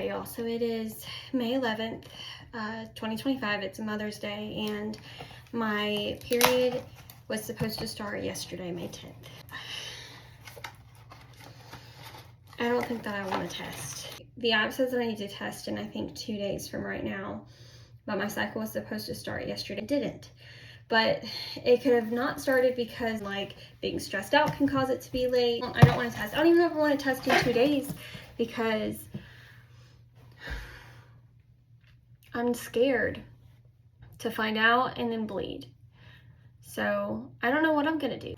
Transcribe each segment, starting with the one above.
Okay, y'all, so it is May 11th, 2025. It's Mother's Day, and my period was supposed to start yesterday, May 10th. I don't think that I want to test. The app says that I need to test in, I think, 2 days from right now, but my cycle was supposed to start yesterday. It didn't. But it could have not started because, like, being stressed out can cause it to be late. I don't want to test. I don't even know if I want to test in 2 days because I'm scared to find out and then bleed. So I don't know what I'm gonna do.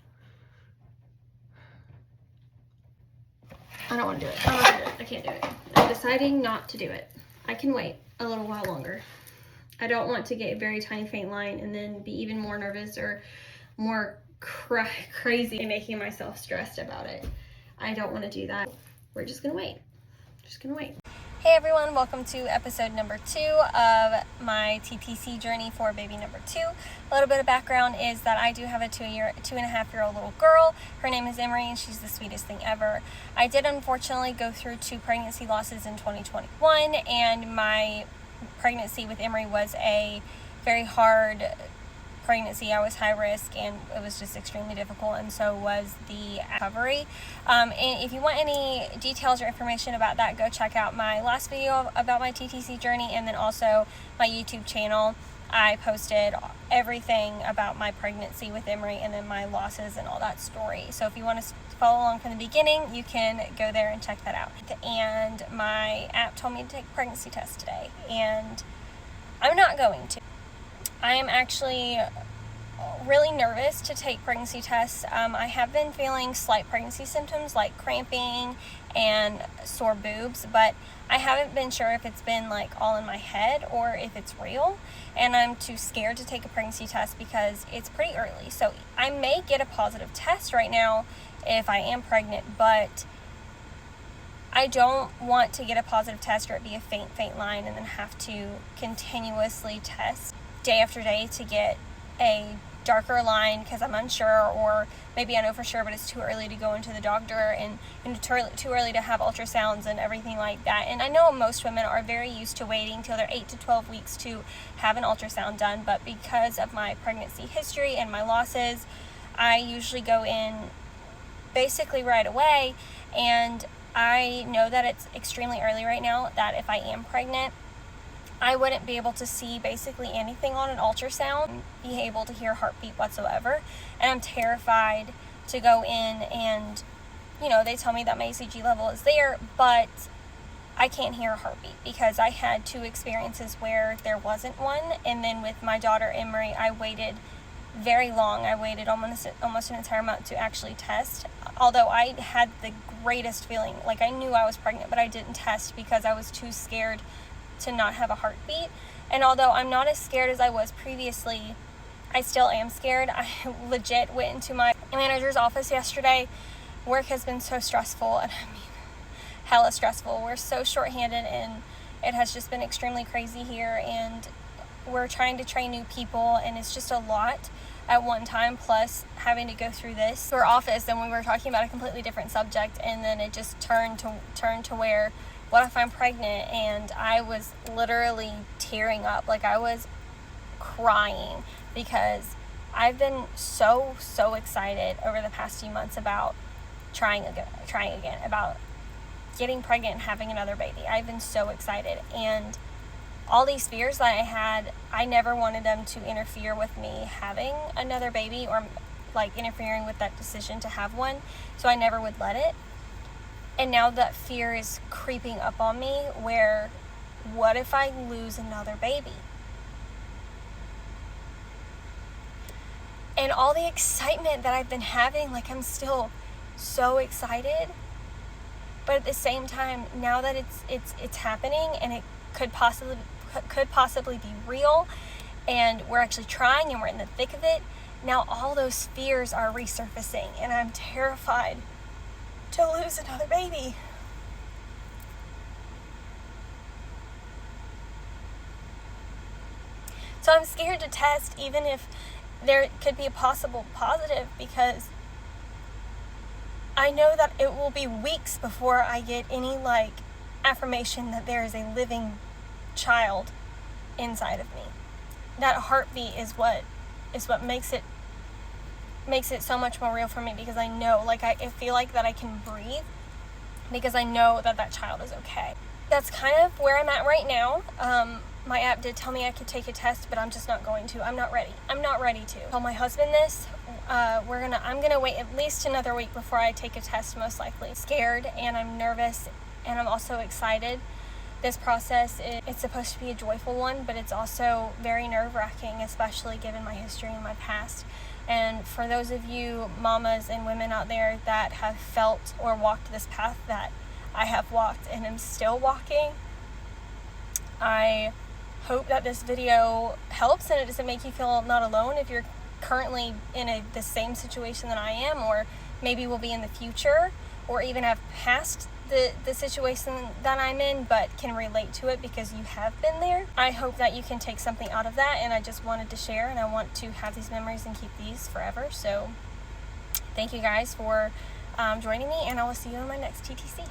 I don't want to do it. I'm not gonna do it. I can't do it. I'm deciding not to do it. I can wait a little while longer. I don't want to get a very tiny faint line and then be even more nervous or more crazy and making myself stressed about it. I don't want to do that. We're just gonna wait. Hey everyone, welcome to episode number 2 of my TPC journey for baby number 2. A little bit of background is that I do have a 2.5-year-old little girl. Her name is Emery and she's the sweetest thing ever. I did unfortunately go through 2 pregnancy losses in 2021, and my pregnancy with Emery was a very hard pregnancy. I was high risk and it was just extremely difficult, and so was the recovery. And if you want any details or information about that, go check out my last video about my TTC journey, and then also my YouTube channel. I posted everything about my pregnancy with Emery and then my losses and all that story. So if you want to follow along from the beginning, you can go there and check that out. And my app told me to take a pregnancy test today, and I'm not going to. I am actually really nervous to take pregnancy tests. I have been feeling slight pregnancy symptoms like cramping and sore boobs, but I haven't been sure if it's been like all in my head or if it's real, and I'm too scared to take a pregnancy test because it's pretty early. So I may get a positive test right now if I am pregnant, but I don't want to get a positive test or it be a faint line and then have to continuously test day after day to get a darker line because I'm unsure, or maybe I know for sure but it's too early to go into the doctor and too early to have ultrasounds and everything like that. And I know most women are very used to waiting till they're 8 to 12 weeks to have an ultrasound done, but because of my pregnancy history and my losses, I usually go in basically right away, and I know that it's extremely early right now, that if I am pregnant, I wouldn't be able to see basically anything on an ultrasound, be able to hear heartbeat whatsoever. And I'm terrified to go in and, they tell me that my ECG level is there, but I can't hear a heartbeat because I had 2 experiences where there wasn't one. And then with my daughter Emery, I waited very long. I waited almost an entire month to actually test. Although I had the greatest feeling, like I knew I was pregnant, but I didn't test because I was too scared to not have a heartbeat. And although I'm not as scared as I was previously, I still am scared. I legit went into my manager's office yesterday. Work has been so stressful, and I mean hella stressful. We're so shorthanded and it has just been extremely crazy here, and we're trying to train new people, and it's just a lot at one time, plus having to go through this. Our office, and we were talking about a completely different subject, and then it just turned to where, what if I'm pregnant? And I was literally tearing up. Like I was crying because I've been so excited over the past few months about trying again, about getting pregnant and having another baby. I've been so excited, and all these fears that I had, I never wanted them to interfere with me having another baby or like interfering with that decision to have one. So I never would let it. And now that fear is creeping up on me where, what if I lose another baby? And all the excitement that I've been having, like I'm still so excited. But at the same time, now that it's happening and it could possibly be real, and we're actually trying and we're in the thick of it, now all those fears are resurfacing, and I'm terrified to lose another baby. So I'm scared to test, even if there could be a possible positive, because I know that it will be weeks before I get any affirmation that there is a living child inside of me. That heartbeat is what makes it so much more real for me, because I know, like, I feel like that I can breathe because I know that that child is okay. That's kind of where I'm at right now. My app did tell me I could take a test, but I'm just not going to. I'm not ready to. Tell my husband this. I'm gonna wait at least another week before I take a test, most likely. Scared, and I'm nervous, and I'm also excited. This process, it's supposed to be a joyful one, but it's also very nerve-wracking, especially given my history and my past. And for those of you mamas and women out there that have felt or walked this path that I have walked and am still walking, I hope that this video helps and it doesn't make you feel not alone if you're currently in the same situation that I am, or maybe will be in the future, or even have passed the situation that I'm in but can relate to it because you have been there. I hope that you can take something out of that, and I just wanted to share, and I want to have these memories and keep these forever. So thank you guys for joining me, and I will see you in my next TTC.